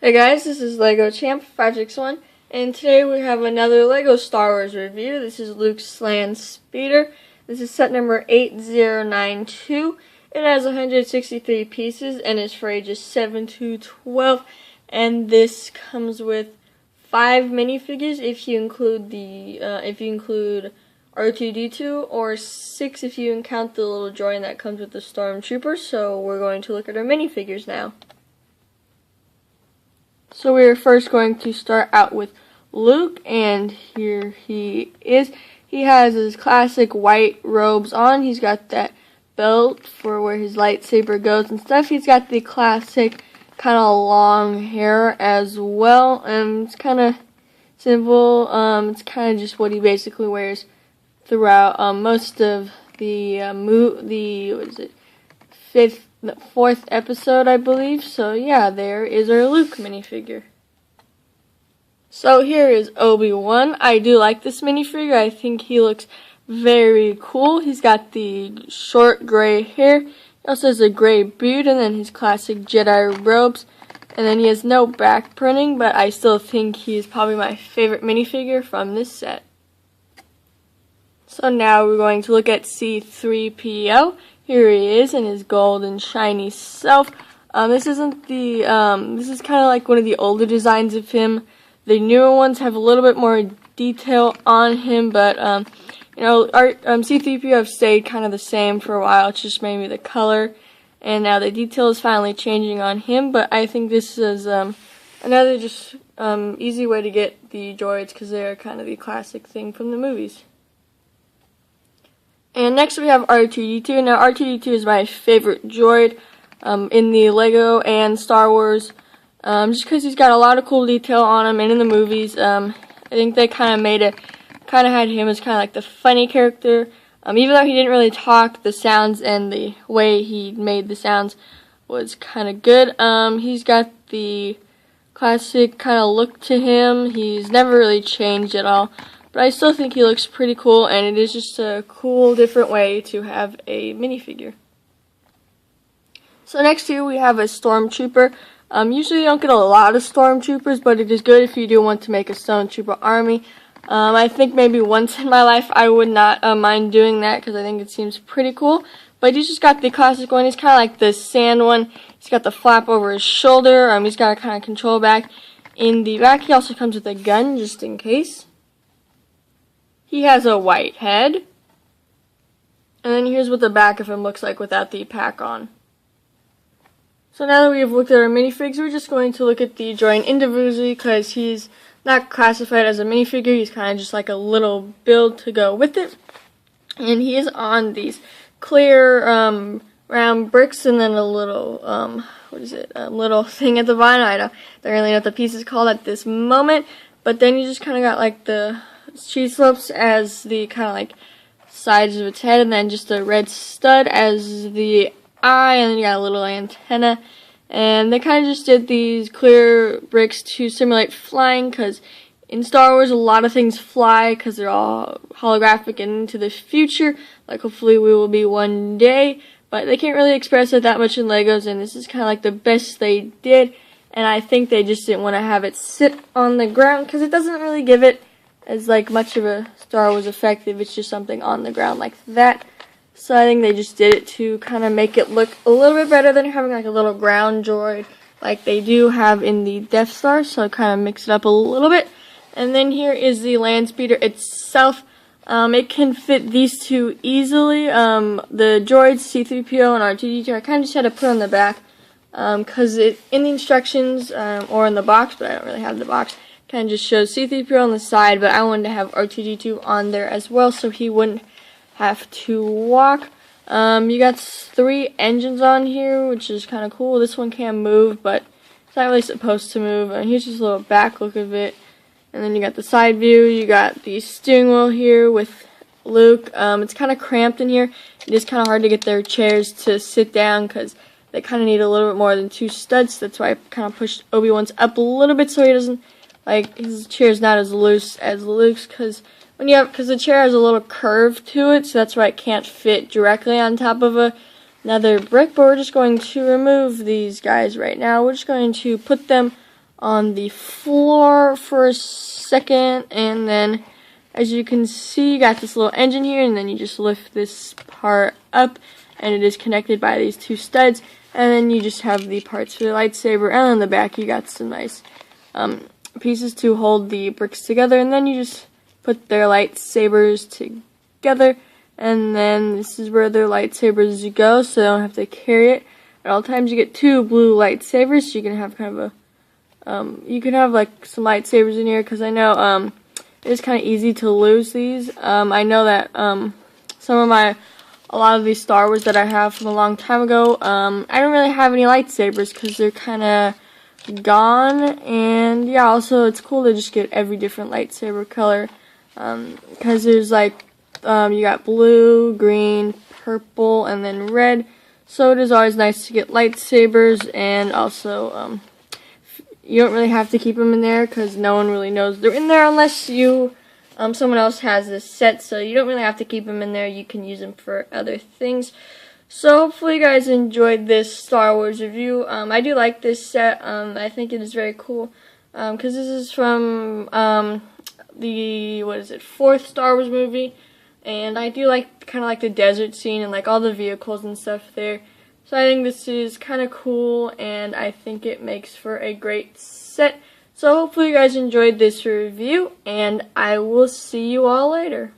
Hey guys, this is Lego Champ 561, and today we have another Lego Star Wars review. This is Luke's Landspeeder. This is set number 8092. It has 163 pieces and is for ages 7 to 12. And this comes with 5 minifigures if you include R2D2, or 6 if you count the little droid that comes with the Stormtrooper. So we're going to look at our minifigures now. So we are first going to start out with Luke, and here he is. He has his classic white robes on. He's got that belt for where his lightsaber goes and stuff. He's got the classic kind of long hair as well, and it's kind of simple. It's kind of just what he basically wears throughout most of the fourth episode, I believe. So yeah, there is our Luke minifigure. So here is Obi-Wan. I do like this minifigure. I think he looks very cool. He's got the short gray hair. He also has a gray beard, and then his classic Jedi robes. And then he has no back printing, but I still think he's probably my favorite minifigure from this set. So now we're going to look at C-3PO. Here he is in his gold and shiny self. This is kind of like one of the older designs of him. The newer ones have a little bit more detail on him, but our C-3PO have stayed kind of the same for a while. It's just maybe the color, and now the detail is finally changing on him. But I think this is another just easy way to get the droids, because they're kind of the classic thing from the movies. And next we have R2D2. Now R2D2 is my favorite droid in the Lego and Star Wars, just because he's got a lot of cool detail on him, and in the movies, I think they kind of had him as kind of like the funny character. Even though he didn't really talk, the sounds and the way he made the sounds was kind of good. He's got the classic kind of look to him. He's never really changed at all. But I still think he looks pretty cool, and it is just a cool, different way to have a minifigure. So next here we have a Stormtrooper. Usually you don't get a lot of Stormtroopers, but it is good if you do want to make a Stormtrooper army. I think maybe once in my life I would not mind doing that, because I think it seems pretty cool. But he's just got the classic one. He's kind of like the sand one. He's got the flap over his shoulder. He's got a kind of control back. In the back, he also comes with a gun, just in case. He has a white head. And then here's what the back of him looks like without the pack on. So now that we have looked at our minifigs, we're just going to look at the droid individually, because he's not classified as a minifigure. He's kind of just like a little build to go with it. And he is on these clear round bricks, and then a little, little thing at the bottom. I don't really know what the piece is called at this moment. But then you just kind of got like the cheese slopes as the kind of like sides of its head, and then just a red stud as the eye, and then you got a little antenna. And they kind of just did these clear bricks to simulate flying, because in Star Wars a lot of things fly because they're all holographic and into the future, like hopefully we will be one day, but they can't really express it that much in Legos, and this is kind of like the best they did. And I think they just didn't want to have it sit on the ground, because it doesn't really give it as like much of a Star Wars effect if it's just something on the ground like that. So I think they just did it to kind of make it look a little bit better than having like a little ground droid like they do have in the Death Star. So kind of mix it up a little bit. And then here is the Landspeeder itself. It can fit these two easily. The droids, C-3PO and R2D2, I kind of just had to put on the back, because in the instructions, or in the box, but I don't really have the box, kind of just shows C-3PO on the side, but I wanted to have R2D2 on there as well so he wouldn't have to walk. You got 3 engines on here, which is kind of cool. This one can't move, but it's not really supposed to move. And here's just a little back look of it. And then you got the side view. You got the steering wheel here with Luke. It's kind of cramped in here. It is kind of hard to get their chairs to sit down, because they kind of need a little bit more than 2 studs. That's why I kind of pushed Obi-Wan's up a little bit so he doesn't, like, his chair's not as loose as Luke's, because the chair has a little curve to it, so that's why it can't fit directly on top of another brick. But we're just going to remove these guys right now. We're just going to put them on the floor for a second, and then as you can see, you got this little engine here, and then you just lift this part up, and it is connected by these two studs, and then you just have the parts for the lightsaber, and on the back you got some nice pieces to hold the bricks together, and then you just put their lightsabers together, and then this is where their lightsabers go, so they don't have to carry it. At all times you get two blue lightsabers, so you can have kind of a, you can have like some lightsabers in here, because I know it's kind of easy to lose these. I know that a lot of these Star Wars that I have from a long time ago, I don't really have any lightsabers because they're kind of gone. And yeah, also it's cool to just get every different lightsaber color, because there's like, you got blue, green, purple, and then red. So it is always nice to get lightsabers, and also you don't really have to keep them in there because no one really knows they're in there unless you someone else has this set, so you don't really have to keep them in there. You can use them for other things. So hopefully you guys enjoyed this Star Wars review. I do like this set. I think it is very cool because this is from the, what is it, 4th Star Wars movie, and I do like kind of like the desert scene and like all the vehicles and stuff there. So I think this is kind of cool, and I think it makes for a great set. So hopefully you guys enjoyed this review, and I will see you all later.